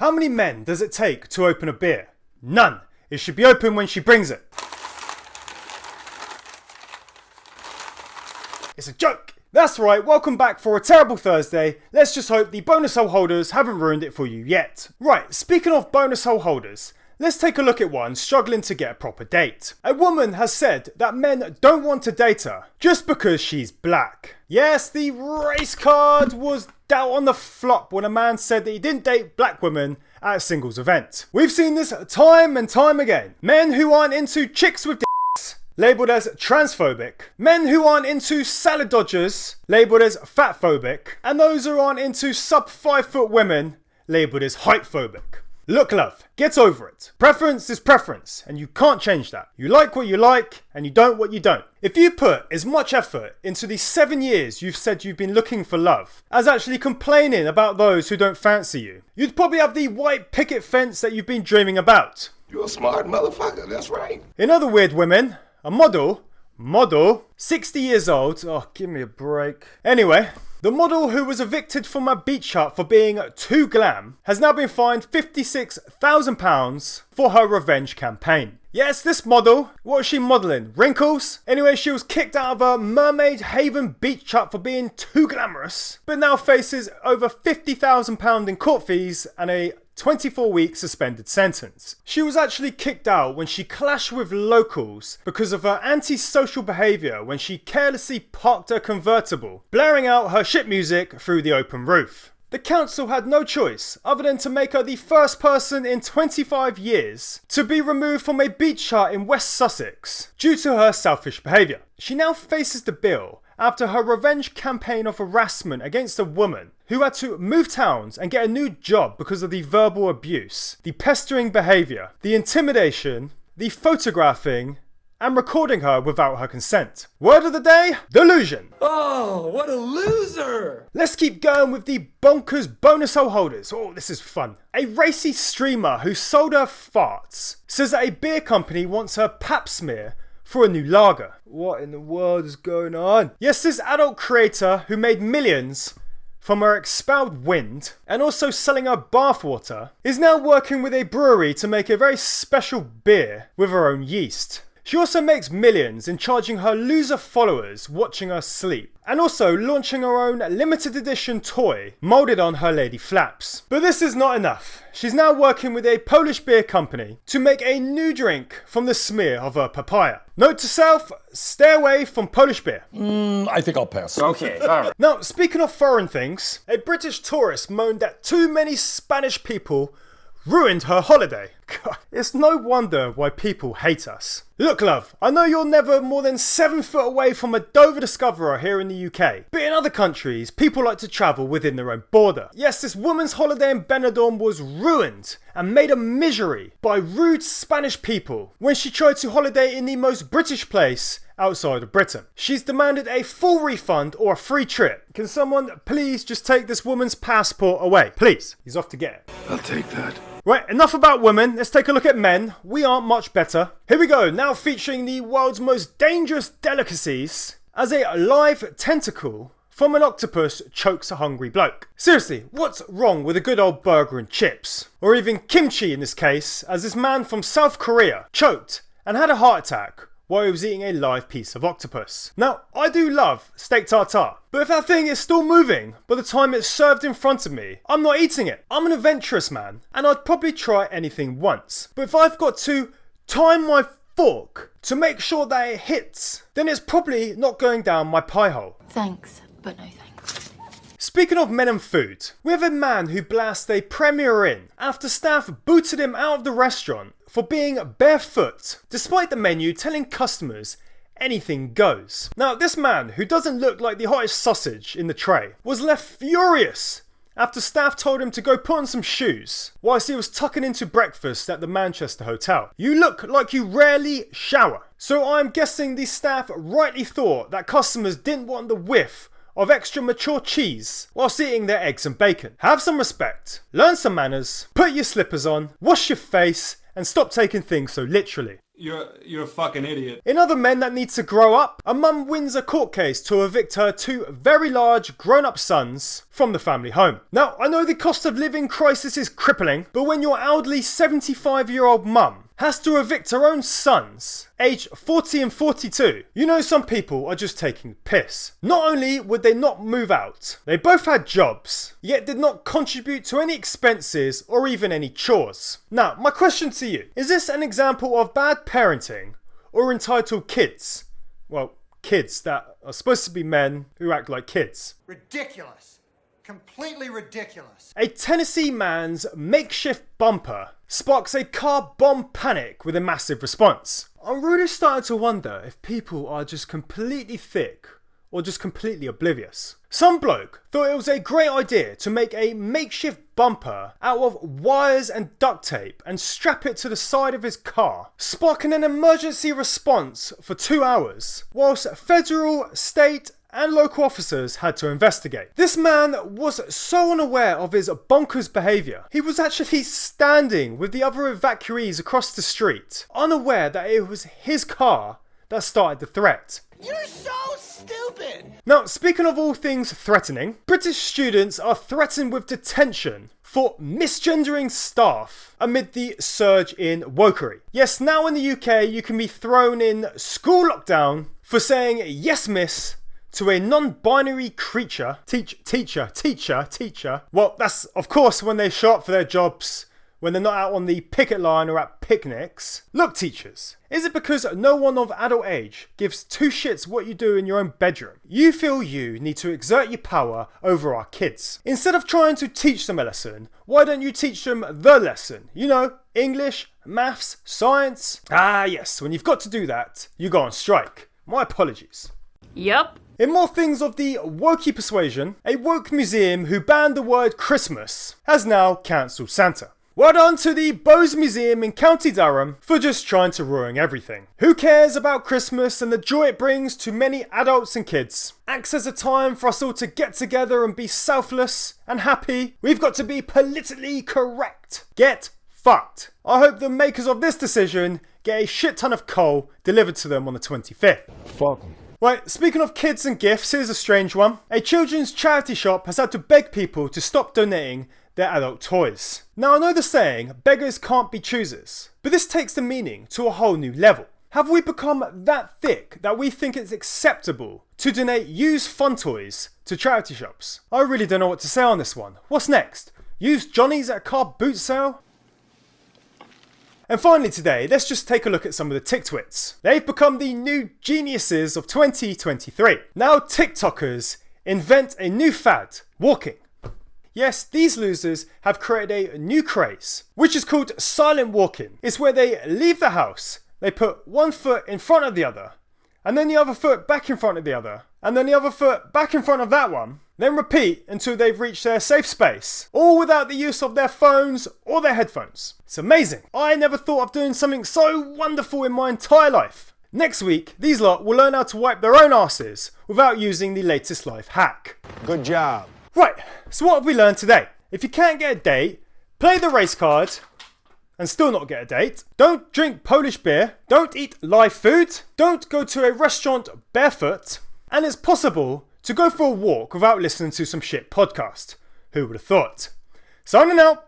How many men does it take to open a beer? None. It should be open when she brings it. It's a joke. That's right, welcome back for a terrible Thursday. Let's just hope the bonus hole holders haven't ruined it for you yet. Right, speaking of bonus hole holders, let's take a look at one struggling to get a proper date. A woman has said that men don't want to date her just because she's black. Yes, the race card was down on the flop when a man said that he didn't date black women at a singles event. We've seen this time and time again. Men who aren't into chicks with dicks, labelled as transphobic. Men who aren't into salad dodgers, labelled as fatphobic. And those who aren't into sub 5 foot women, labelled as heightphobic. Look, love, get over it. Preference is preference, and you can't change that. You like what you like, and you don't what you don't. If you put as much effort into the 7 years you've said you've been looking for love, as actually complaining about those who don't fancy you, you'd probably have the white picket fence that you've been dreaming about. You're a smart motherfucker, that's right. In other weird women, a model, 60 years old, oh, give me a break. Anyway, the model who was evicted from a beach hut for being too glam has now been fined £56,000 for her revenge campaign. Yes, this model, what was she modelling? Wrinkles? Anyway, she was kicked out of a Mermaid Haven beach hut for being too glamorous, but now faces over £50,000 in court fees and a 24-week suspended sentence. She was actually kicked out when she clashed with locals because of her antisocial behaviour when she carelessly parked her convertible, blaring out her shit music through the open roof. The council had no choice other than to make her the first person in 25 years to be removed from a beach hut in West Sussex due to her selfish behaviour. She now faces the bill after her revenge campaign of harassment against a woman who had to move towns and get a new job because of the verbal abuse, the pestering behaviour, the intimidation, the photographing, and recording her without her consent. Word of the day, delusion. Oh, what a loser! Let's keep going with the bonkers bonus hole holders. Oh, this is fun. A racy streamer who sold her farts says that a beer company wants her pap smear for a new lager. What in the world is going on? Yes, this adult creator who made millions from her expelled wind and also selling her bathwater is now working with a brewery to make a very special beer with her own yeast. She also makes millions in charging her loser followers watching her sleep, and also launching her own limited edition toy moulded on her lady flaps. But this is not enough. She's now working with a Polish beer company to make a new drink from the smear of her papaya. Note to self, stay away from Polish beer. I think I'll pass. Okay, alright. Now, speaking of foreign things, a British tourist moaned that too many Spanish people ruined her holiday. God, it's no wonder why people hate us. Look, love, I know you're never more than 7 foot away from a Dover Discoverer here in the UK, but in other countries, people like to travel within their own border. Yes, this woman's holiday in Benidorm was ruined and made a misery by rude Spanish people when she tried to holiday in the most British place outside of Britain. She's demanded a full refund or a free trip. Can someone please just take this woman's passport away? Please. He's off to get it. I'll take that. Right, enough about women, let's take a look at men. We aren't much better. Here we go, now featuring the world's most dangerous delicacies as a live tentacle from an octopus chokes a hungry bloke. Seriously, what's wrong with a good old burger and chips? Or even kimchi in this case, as this man from South Korea choked and had a heart attack while he was eating a live piece of octopus. Now, I do love steak tartare, but if that thing is still moving by the time it's served in front of me, I'm not eating it. I'm an adventurous man, and I'd probably try anything once. But if I've got to time my fork to make sure that it hits, then it's probably not going down my pie hole. Thanks, but no thanks. Speaking of men and food, we have a man who blasted a Premier Inn after staff booted him out of the restaurant for being barefoot, despite the menu telling customers anything goes. Now, this man, who doesn't look like the hottest sausage in the tray, was left furious after staff told him to go put on some shoes whilst he was tucking into breakfast at the Manchester hotel. You look like you rarely shower. So I'm guessing the staff rightly thought that customers didn't want the whiff of extra mature cheese whilst eating their eggs and bacon. Have some respect, learn some manners, put your slippers on, wash your face, and stop taking things so literally. You're a fucking idiot. In other men that need to grow up, a mum wins a court case to evict her two very large grown-up sons from the family home. Now, I know the cost of living crisis is crippling, but when your elderly 75-year-old mum has to evict her own sons, aged 40 and 42, you know some people are just taking the piss. Not only would they not move out, they both had jobs, yet did not contribute to any expenses or even any chores. Now, my question to you, is this an example of bad parenting or entitled kids? Well, kids that are supposed to be men who act like kids. Ridiculous. Completely ridiculous. A Tennessee man's makeshift bumper sparks a car bomb panic with a massive response. I'm really starting to wonder if people are just completely thick or just completely oblivious. Some bloke thought it was a great idea to make a makeshift bumper out of wires and duct tape and strap it to the side of his car, sparking an emergency response for 2 hours, whilst federal, state and local officers had to investigate. This man was so unaware of his bonkers behaviour, he was actually standing with the other evacuees across the street, unaware that it was his car that started the threat. You're so stupid! Now, speaking of all things threatening, British students are threatened with detention for misgendering staff amid the surge in wokery. Yes, now in the UK you can be thrown in school lockdown for saying yes miss to a non-binary creature, teacher. Well, that's of course when they show up for their jobs, when they're not out on the picket line or at picnics. Look, teachers, is it because no one of adult age gives two shits what you do in your own bedroom? You feel you need to exert your power over our kids. Instead of trying to teach them a lesson, why don't you teach them the lesson? You know, English, maths, science. Ah yes, when you've got to do that, you go on strike. My apologies. Yup. In more things of the wokey persuasion, a woke museum who banned the word Christmas has now cancelled Santa. Well done to the Bose Museum in County Durham for just trying to ruin everything. Who cares about Christmas and the joy it brings to many adults and kids? Acts as a time for us all to get together and be selfless and happy. We've got to be politically correct. Get fucked. I hope the makers of this decision get a shit ton of coal delivered to them on the 25th. Fuck 'em. Right, speaking of kids and gifts, here's a strange one. A children's charity shop has had to beg people to stop donating their adult toys. Now I know the saying, beggars can't be choosers, but this takes the meaning to a whole new level. Have we become that thick that we think it's acceptable to donate used fun toys to charity shops? I really don't know what to say on this one. What's next? Used Johnnies at a car boot sale? And finally today, let's just take a look at some of the TikTwits. They've become the new geniuses of 2023. Now TikTokers invent a new fad, walking. Yes, these losers have created a new craze, which is called silent walking. It's where they leave the house, they put one foot in front of the other, and then the other foot back in front of the other, and then the other foot back in front of that one, then repeat until they've reached their safe space, all without the use of their phones or their headphones. It's amazing. I never thought of doing something so wonderful in my entire life. Next week, these lot will learn how to wipe their own asses without using the latest life hack. Good job. Right, so what have we learned today? If you can't get a date, play the race card and still not get a date. Don't drink Polish beer. Don't eat live food. Don't go to a restaurant barefoot. And it's possible to go for a walk without listening to some shit podcast. Who would have thought? Signing out.